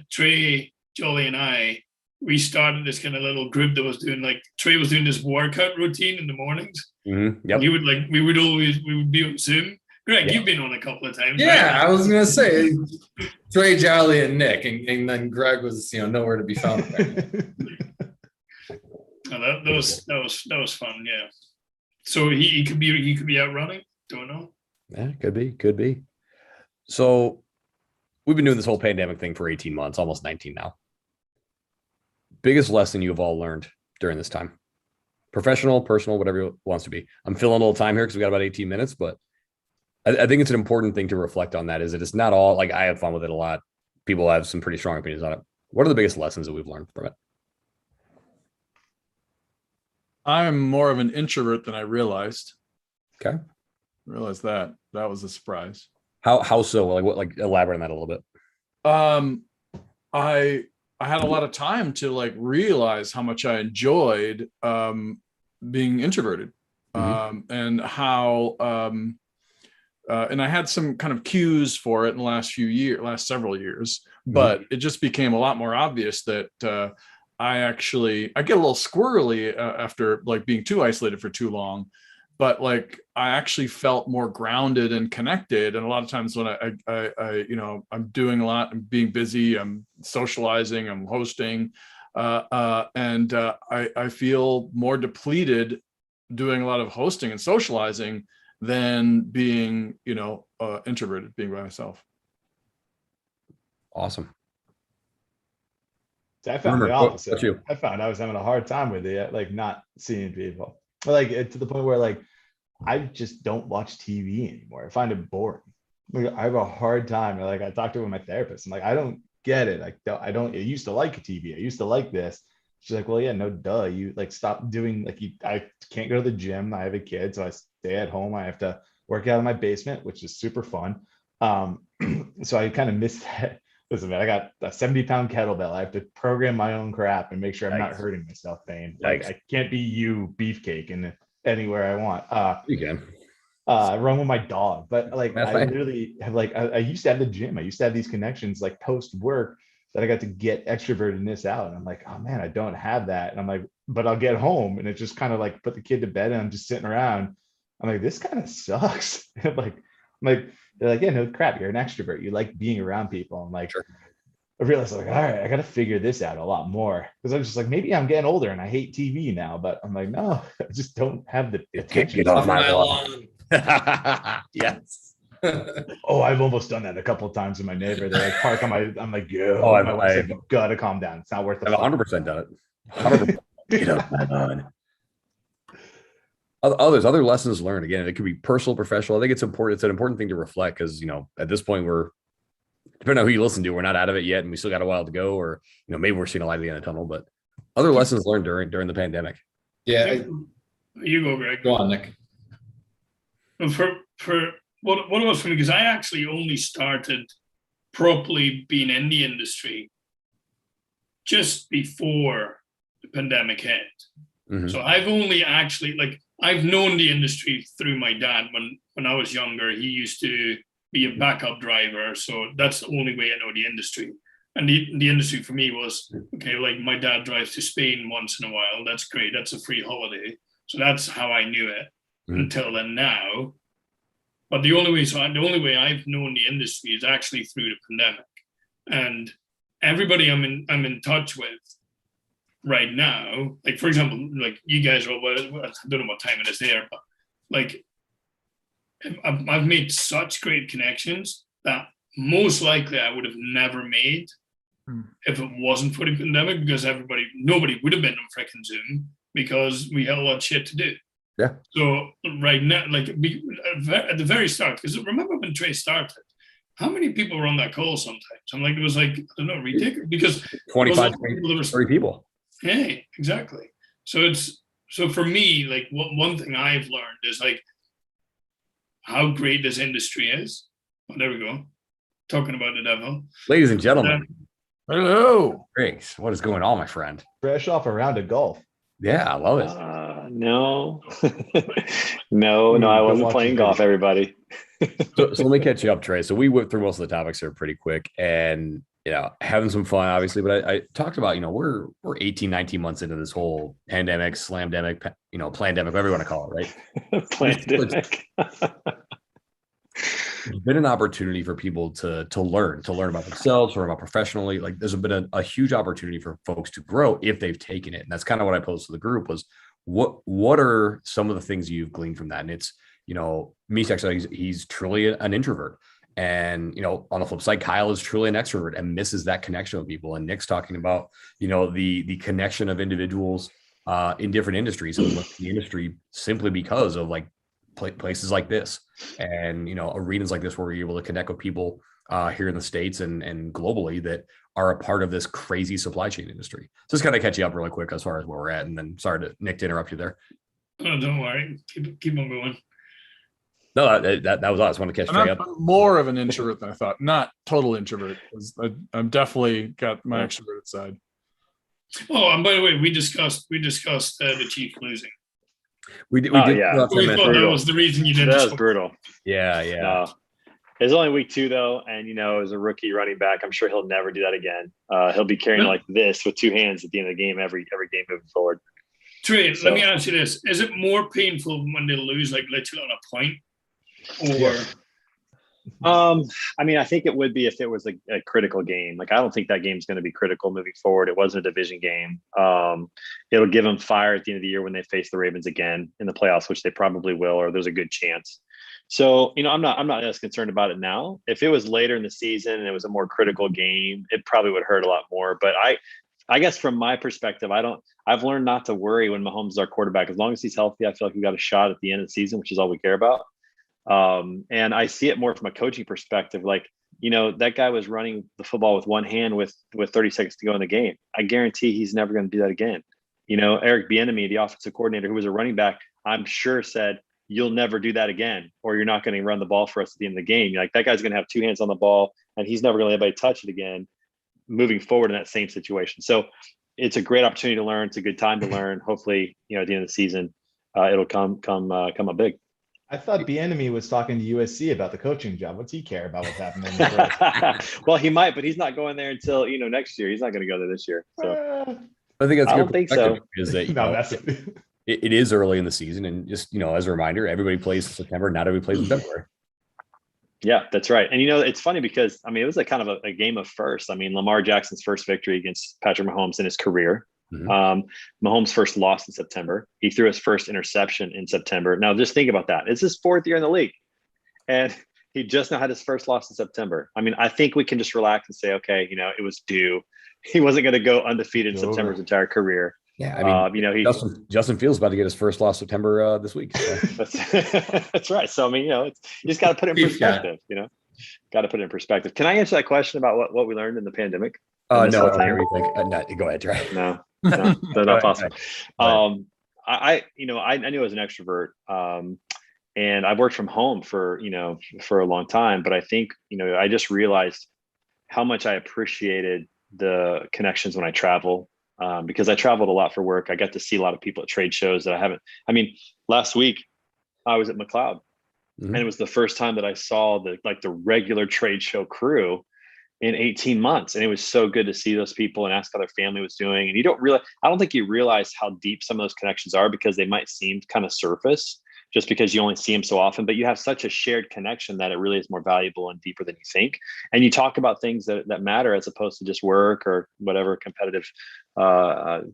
Trey, Jolly, and we started this kind of little group that was doing Trey was doing this workout routine in the mornings. yep. He would we would be on Zoom. Greg, Yeah. you've been on a couple of times. Yeah, right? I was gonna say Trey, Jolly, and Nick, and then Greg was nowhere to be found. Oh, that was fun. Yeah. So he could be out running. Don't know. Yeah, could be. So we've been doing this whole pandemic thing for 18 months, almost 19 now. Biggest lesson you've all learned during this time? Professional, personal, whatever it wants to be. I'm filling a little time here because we got about 18 minutes, but I think it's an important thing to reflect on that is that it's not all like I have fun with it a lot. People have some pretty strong opinions on it. What are the biggest lessons that we've learned from it? I'm more of an introvert than I realized. Okay. Realized that was a surprise. How so? Like elaborate on that a little bit. I had a lot of time to realize how much I enjoyed being introverted. And how and I had some kind of cues for it in the last several years, but it just became a lot more obvious that I get a little squirrely after being too isolated for too long. But I actually felt more grounded and connected. And a lot of times when I'm doing a lot, I'm being busy, I'm socializing, I'm hosting, and I feel more depleted doing a lot of hosting and socializing than being, introverted, being by myself. Awesome. I found Remember, the what opposite. you? I found I was having a hard time with it, not seeing people. To the point where I just don't watch TV anymore. I find it boring. I have a hard time. I talked to it with my therapist. I'm I don't get it. I don't. I used to like TV. I used to like this. She's like, well, yeah, no, duh. You stop doing I can't go to the gym. I have a kid, so I stay at home. I have to work out in my basement, which is super fun. So I kind of missed that Listen, man, I got a 70-pound kettlebell. I have to program my own crap and make sure I'm not Yikes. hurting myself, Payne. Like Yikes. I can't be you beefcake and anywhere I want. You can. I run with my dog, but like That's I fine. literally have like I used to have the gym. I used to have these connections like post work that I got to get extrovertedness out. And I'm like, oh man, I don't have that. And I'm like, but I'll get home and it just kind of like put the kid to bed and I'm just sitting around. I'm like, this kind of sucks. I'm like, they're like, yeah, no crap, you're an extrovert. You like being around people. I'm like, Sure. I realized like, all right, I got to figure this out a lot more. Because I was just like, maybe I'm getting older and I hate TV now, but I'm like, no, I just don't have the attention. Get off my My lawn. lawn. Yes. Oh, I've almost done that a couple of times in my neighbor. They like park on my. I'm like, yo. Oh, My wife's like, you gotta calm down. It's not worth the I've fun. 100% done it. 100%. Get off my lawn. Other lessons learned. Again, it could be personal, professional. I think it's important. It's an important thing to reflect because, at this point, depending on who you listen to, we're not out of it yet and we still got a while to go, or, maybe we're seeing a light at the end of the tunnel, but other lessons learned during the pandemic. Yeah, You go, Greg. go on, Nick. For what it was for me, because I actually only started properly being in the industry just before the pandemic hit. Mhm. So I've only actually I've known the industry through my dad when I was younger. He used to be a backup driver, so that's the only way I know the industry. And the industry for me was okay. Like my dad drives to Spain once in a while. That's great. That's a free holiday. So that's how I knew it until then. Now, but the only way I've known the industry is actually through the pandemic. And everybody I'm in touch with right now, like for example, like you guys are, I don't know what time it is there, but like I've made such great connections that most likely I would have never made if it wasn't for the pandemic, because nobody would have been on freaking Zoom because we had a lot of shit to do. Yeah. So right now, like at the very start, because remember when Trey started, how many people were on that call sometimes? I'm like, it was like, I don't know, ridiculous, because 25, there was 30 people. Hey, exactly. So for me, like one thing I've learned is like how great this industry is. Oh, there we go. Talking about the devil. Ladies and gentlemen, Hello. Griggs, what is going on, my friend? Fresh off a round of golf. Yeah, I love it. No, no, I Don't wasn't watch playing the golf, video. everybody. So let me catch you up, Trey. So we went through most of the topics here pretty quick and, having some fun, obviously, but I talked about, we're 18, 19 months into this whole pandemic, slamdemic, plandemic, whatever you want to call it, right? Pandemic. There's been an opportunity for people to learn about themselves, learn about professionally. Like there's been a huge opportunity for folks to grow if they've taken it. And that's kind of what I posed to the group was what are some of the things you've gleaned from that? And it's, me, actually, he's truly an introvert. And, on the flip side, Kyle is truly an extrovert and misses that connection with people. And Nick's talking about, the connection of individuals in different industries and the industry simply because of like places like this and, arenas like this where you're able to connect with people here in the States and globally that are a part of this crazy supply chain industry. So just kind of catch you up really quick as far as where we're at. And then sorry Nick to interrupt you there. Oh, don't worry. Keep on going. No, that was us. I want to catch Trey up. I'm more of an introvert than I thought. Not total introvert. I'm definitely got my extroverted side. Oh, and by the way, we discussed the Chiefs losing. We did. Yeah. We thought that was the reason you didn't. That was brutal. Yeah. No. It was only week 2 though, and as a rookie running back, I'm sure he'll never do that again. He'll be carrying like this with 2 hands at the end of the game every game moving forward. Trey, let me ask you this: is it more painful when they lose, like literally on a point, or? I mean, I think it would be if it was a critical game. Like, I don't think that game's going to be critical moving forward. It wasn't a division game. It'll give them fire at the end of the year when they face the Ravens again in the playoffs, which they probably will, or there's a good chance. So, I'm not as concerned about it now. If it was later in the season and it was a more critical game, it probably would hurt a lot more. But I guess from my perspective, I've learned not to worry when Mahomes is our quarterback. As long as he's healthy, I feel like we got a shot at the end of the season, which is all we care about. And I see it more from a coaching perspective. Like, that guy was running the football with one hand with 30 seconds to go in the game. I guarantee he's never going to do that again. Eric Bieniemy, the offensive coordinator, who was a running back, I'm sure said, you'll never do that again, or you're not going to run the ball for us at the end of the game. You're like, that guy's going to have 2 hands on the ball and he's never going to let anybody touch it again moving forward in that same situation. So it's a great opportunity to learn. It's a good time to learn. Hopefully, at the end of the season, it'll come up big. I thought Bieniemy was talking to USC about the coaching job. What's he care about what's happening? In the Well, he might, but he's not going there until next year. He's not going to go there this year. So I think that's I a don't good think perspective, so. is that No, that's it is early in the season, and just as a reminder, everybody plays in September. Not everybody plays in February. Yeah, that's right. And it's funny because it was a kind of a game of first. Lamar Jackson's first victory against Patrick Mahomes in his career. Mahomes' first loss in September. He threw his first interception in September. Now, just think about that. It's his 4th year in the league, and he just now had his first loss in September. I think we can just relax and say, okay, it was due. He wasn't going to go undefeated in September's entire career. Yeah, Justin Fields about to get his first loss September this week. So. That's right. So you just got to put it in perspective. Got to put it in perspective. Can I answer that question about what we learned in the pandemic? No, I don't hear anything. No, go ahead, Trey. No, not possible. I knew I was an extrovert, and I've worked from home for a long time. But I think I just realized how much I appreciated the connections when I travel, because I traveled a lot for work. I got to see a lot of people at trade shows that I haven't. Last week I was at McLeod, and it was the first time that I saw the regular trade show crew in 18 months. And it was so good to see those people and ask how their family was doing. And I don't think you realize how deep some of those connections are, because they might seem kind of surface just because you only see them so often, but you have such a shared connection that it really is more valuable and deeper than you think. And you talk about things that matter, as opposed to just work or whatever competitive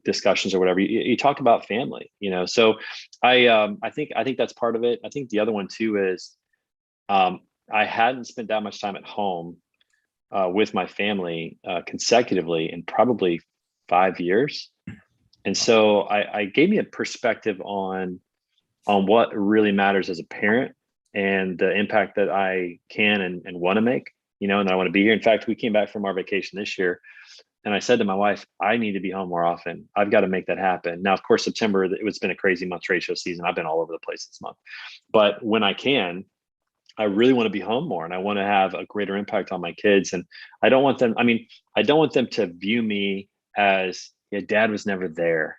discussions or whatever. You talk about family, So I think that's part of it. I think the other one too is I hadn't spent that much time at home with my family consecutively in probably 5 years. And so I gave me a perspective on what really matters as a parent and the impact that I can and want to make, and I want to be here. In fact, we came back from our vacation this year, and I said to my wife, I need to be home more often. I've got to make that happen. Now, of course, September, it's been a crazy month, trade show season. I've been all over the place this month, but when I can, I really want to be home more, and I want to have a greater impact on my kids. And I don't want them, I don't want them to view me as, dad was never there.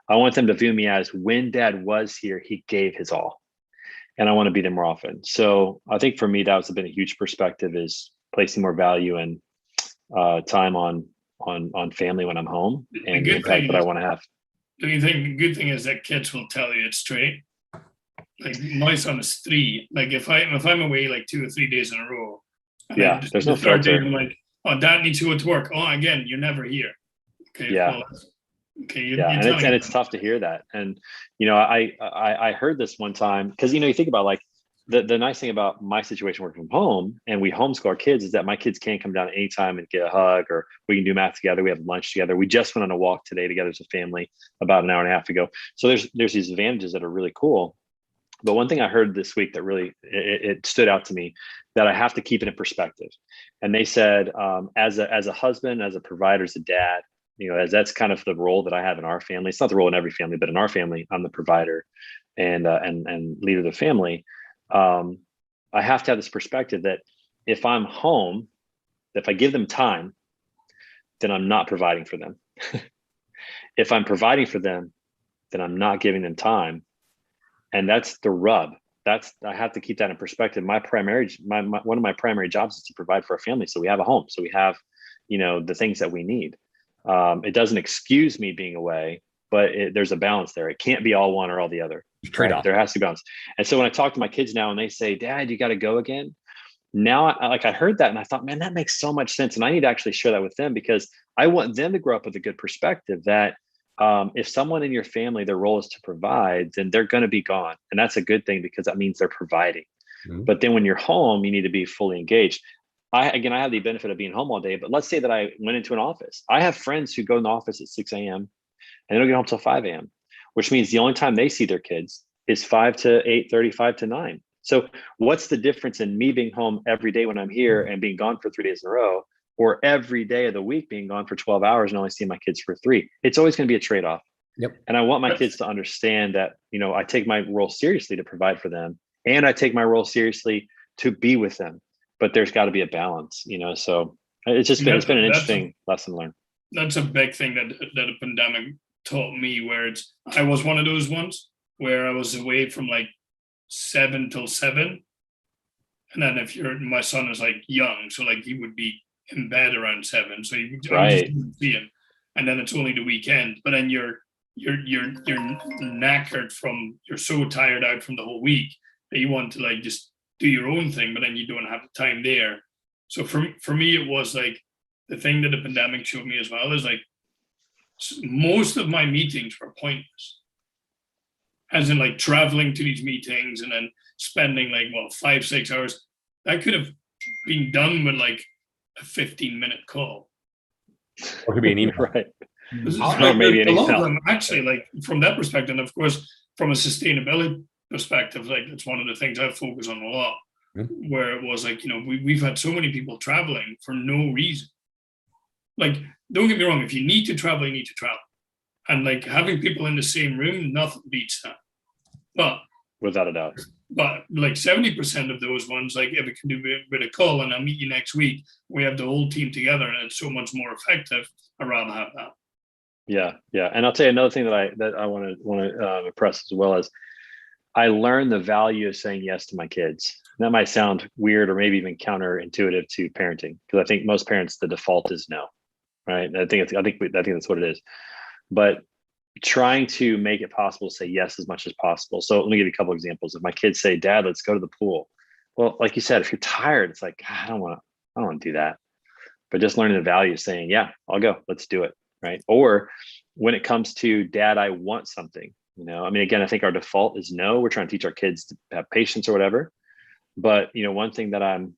I want them to view me as, when dad was here, he gave his all, and I want to be there more often. So I think for me, that's been a huge perspective, is placing more value and time on family when I'm home, and the impact that I want to have. Do you think the good thing is that kids will tell you it straight? Like my son is 3. Like if I'm away like 2 or 3 days in a row, there's no filter. I'm like, oh, dad needs to go to work. Oh, again, you're never here. Okay. Yeah. Well, okay. And it's tough to hear that. And I heard this one time, because you think about the nice thing about my situation working from home, and we homeschool our kids, is that my kids can come down anytime and get a hug, or we can do math together. We have lunch together. We just went on a walk today together as a family about an hour and a half ago. So there's these advantages that are really cool. But one thing I heard this week that really it stood out to me, that I have to keep it in perspective. And they said, as a husband, as a provider, as a dad, as that's kind of the role that I have in our family. It's not the role in every family, but in our family, I'm the provider and leader of the family. I have to have this perspective that if I'm home, if I give them time, then I'm not providing for them. If I'm providing for them, then I'm not giving them time. And that's the rub. I have to keep that in perspective. One of my primary jobs is to provide for our family. So we have a home. So we have, the things that we need. It doesn't excuse me being away, but there's a balance there. It can't be all one or all the other. Trade off. There has to be balance. And so when I talk to my kids now and they say, Dad, you got to go again. Now, I heard that and I thought, man, that makes so much sense. And I need to actually share that with them, because I want them to grow up with a good perspective that if someone in your family, their role is to provide, then they're going to be gone. And that's a good thing, because that means they're providing. Mm-hmm. But then when you're home, you need to be fully engaged. I have the benefit of being home all day, but let's say that I went into an office. I have friends who go in the office at 6 a.m. and they don't get home till 5 a.m., which means the only time they see their kids is 5 to 8:30, 5 to 9. So what's the difference in me being home every day when I'm here and being gone for 3 days in a row, or every day of the week being gone for 12 hours and only seeing my kids for 3? It's always going to be a trade-off. Yep. And I want my kids to understand that, I take my role seriously to provide for them, and I take my role seriously to be with them. But there's got to be a balance, so it's been an interesting lesson learned. That's a big thing that the pandemic taught me, where I was one of those ones where I was away from like 7 till 7. And then my son is like young, so like he would be in bed around 7. So you Right. see him. And then it's only the weekend. But then you're knackered you're so tired out from the whole week that you want to like just do your own thing, but then you don't have the time there. So for me, it was like the thing that the pandemic showed me as well is like most of my meetings were pointless. As in like traveling to these meetings and then spending like 5-6 hours. That could have been done with like a 15-minute call. Or could be an email. Right. Like, maybe an the long email. run, actually, like from that perspective, and of course, from a sustainability perspective, like it's one of the things I focus on a lot. Where it was like, we've had so many people traveling for no reason. Like, don't get me wrong, if you need to travel, you need to travel. And like having people in the same room, nothing beats that. But Without a doubt. But like 70% of those ones, like if it can do with a call and I'll meet you next week, we have the whole team together and it's so much more effective. I'd rather have that. Yeah. And I'll tell you another thing that I want to impress as well as I learned the value of saying yes to my kids. And that might sound weird or maybe even counterintuitive to parenting, because I think most parents, the default is no, right? I think that's what it is. But trying to make it possible to say yes as much as possible. So let me give you a couple examples. If my kids say, "Dad, let's go to the pool." Well, like you said, if you're tired, it's like, I don't want to do that. But just learning the value of saying, "Yeah, I'll go. Let's do it." Right. Or when it comes to, "Dad, I want something." Again, I think our default is no. We're trying to teach our kids to have patience or whatever. But one thing that I'm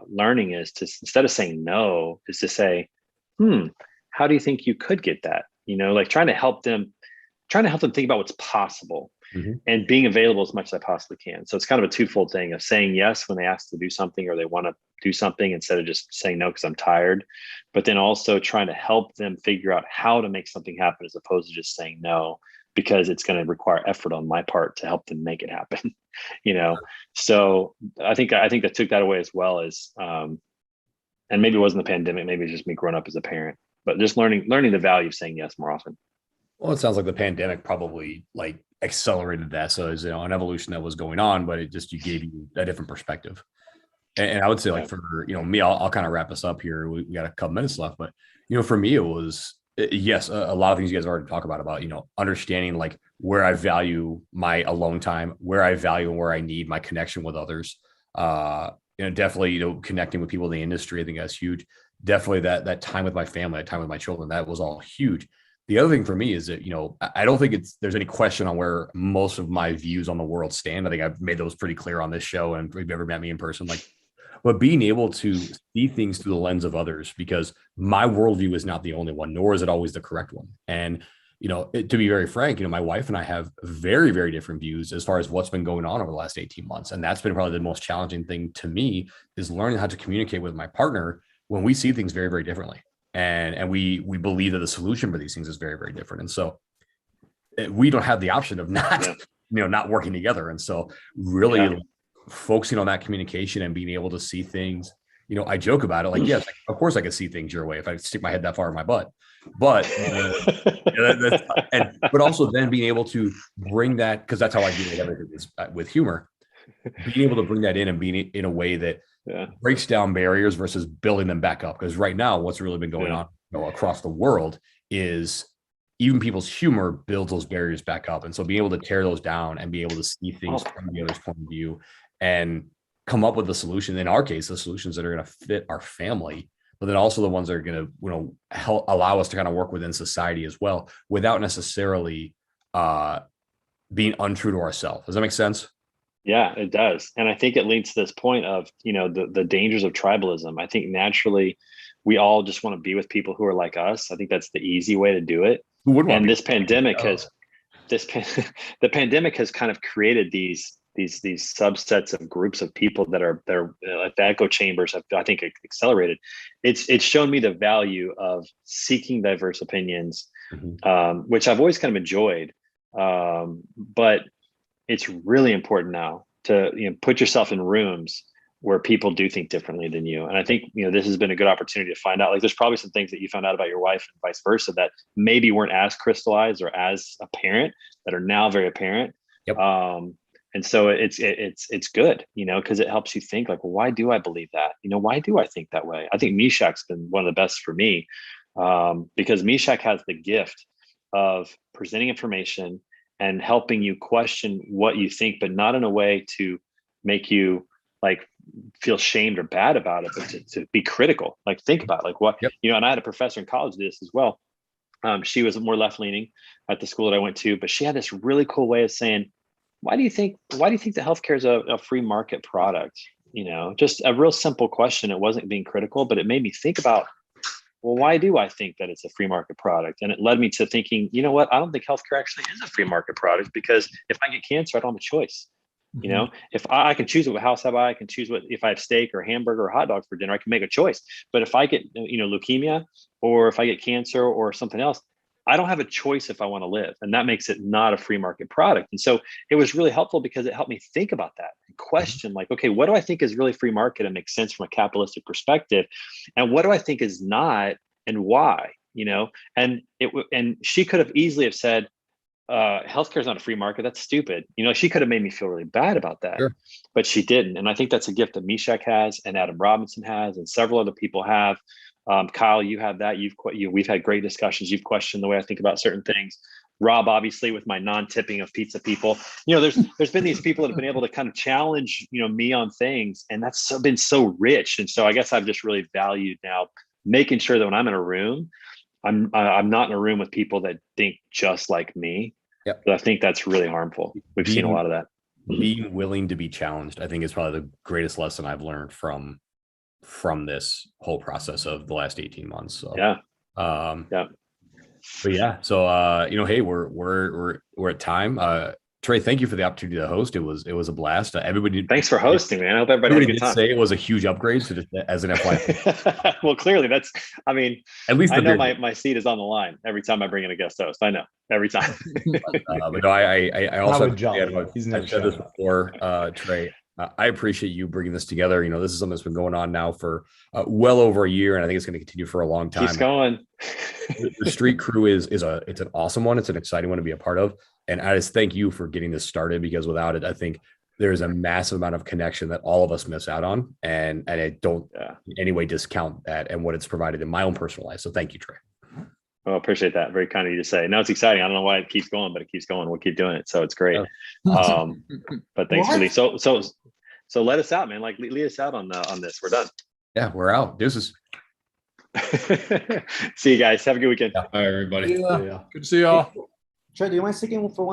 learning is to, instead of saying no, is to say, how do you think you could get that? Like trying to help them think about what's possible and being available as much as I possibly can. So it's kind of a twofold thing of saying yes when they ask to do something or they want to do something instead of just saying no because I'm tired, but then also trying to help them figure out how to make something happen as opposed to just saying no, because it's going to require effort on my part to help them make it happen. So I think that took that away as well as, and maybe it wasn't the pandemic, maybe it's just me growing up as a parent, but just learning the value of saying yes more often. Well, it sounds like the pandemic probably like accelerated that. So it's an evolution that was going on, but you gave you a different perspective. And I would say like for, me, I'll kind of wrap us up here. We got a couple minutes left, but, for me, it was, yes, a lot of things you guys already talked about, understanding like where I value my alone time, where I value and where I need my connection with others. Definitely, connecting with people in the industry, I think that's huge. Definitely that time with my family, that time with my children, that was all huge. The other thing for me is that, I don't think there's any question on where most of my views on the world stand. I think I've made those pretty clear on this show, and if you've ever met me in person, but being able to see things through the lens of others, because my worldview is not the only one, nor is it always the correct one. And, to be very frank, my wife and I have very, very different views as far as what's been going on over the last 18 months. And that's been probably the most challenging thing to me, is learning how to communicate with my partner when we see things very, very differently. And we believe that the solution for these things is very, very different. And so we don't have the option of not working together. And so really focusing on that communication and being able to see things, I joke about it. Like, yes, of course I could see things your way if I stick my head that far in my butt, but, but also then being able to bring that, because that's how I deal with everything is with humor, being able to bring that in and being in a way that breaks down barriers versus building them back up. Because right now, what's really been going on across the world is even people's humor builds those barriers back up. And so being able to tear those down and be able to see things from the other's point of view and come up with the solution, in our case, the solutions that are going to fit our family, but then also the ones that are going to help allow us to kind of work within society as well, without necessarily being untrue to ourselves. Does that make sense? Yeah, it does. And I think it leads to this point of, the dangers of tribalism. I think naturally we all just want to be with people who are like us. I think that's the easy way to do it. And this pandemic the pandemic has kind of created these subsets of groups of people that are like the echo chambers have, I think, accelerated. It's shown me the value of seeking diverse opinions, which I've always kind of enjoyed. But it's really important now to put yourself in rooms where people do think differently than you. And I think, this has been a good opportunity to find out, like, there's probably some things that you found out about your wife and vice versa that maybe weren't as crystallized or as apparent that are now very apparent. Yep. And so it's good, because it helps you think like, well, why do I believe that? Why do I think that way? I think Meshach's been one of the best for me, because Meshach has the gift of presenting information and helping you question what you think, but not in a way to make you like feel shamed or bad about it, but to be critical, like think about like what, and I had a professor in college do this as well. She was more left leaning at the school that I went to, but she had this really cool way of saying, why do you think that healthcare is a free market product? Just a real simple question. It wasn't being critical, but it made me think about, well, why do I think that it's a free market product? And it led me to thinking, you know what? I don't think healthcare actually is a free market product, because if I get cancer, I don't have a choice. If I can choose what house I buy, I can choose if I have steak or hamburger or hot dog for dinner, I can make a choice. But if I get, leukemia, or if I get cancer or something else, I don't have a choice if I want to live. And that makes it not a free market product. And so it was really helpful because it helped me think about that and question like, okay, what do I think is really free market and makes sense from a capitalistic perspective? And what do I think is not, and why? And she could have easily have said, healthcare is not a free market. That's stupid. She could have made me feel really bad about that, but she didn't. And I think that's a gift that Meshach has, and Adam Robinson has, and several other people have. Kyle, you have that. We've had great discussions. You've questioned the way I think about certain things. Rob, obviously, with my non-tipping of pizza people, there's been these people that have been able to kind of challenge, me on things, and that's been so rich. And so I guess I've just really valued now making sure that when I'm in a room, I'm not in a room with people that think just like me. Yep. But I think that's really harmful. We've seen a lot of that. Being willing to be challenged, I think, is probably the greatest lesson I've learned from this whole process of the last 18 months. So but yeah, so hey, we're at time. Trey, thank you for the opportunity to host. It was a blast. Everybody, thanks for hosting, man. I hope everybody had a good time. Say it was a huge upgrade. So just as an FYI. Well, clearly at least I know my seat is on the line every time I bring in a guest host. I know every time. But no, I also I've said this before, Trey. I appreciate you bringing this together. This is something that's been going on now for well over a year, and I think it's going to continue for a long time. Keeps going. The Street Crew it's an awesome one. It's an exciting one to be a part of, and I just thank you for getting this started, because without it, I think there's a massive amount of connection that all of us miss out on, and I don't in any way discount that and what it's provided in my own personal life. So thank you, Trey. Well, appreciate that. Very kind of you to say. No, it's exciting. I don't know why it keeps going, but it keeps going. We'll keep doing it. So it's great. But thanks for so let us out, man. Like lead us out on this. We're done. Yeah, we're out. Deuces. See you guys. Have a good weekend. All right, everybody. Yeah. Good to see y'all. Trey, do you mind sticking for one?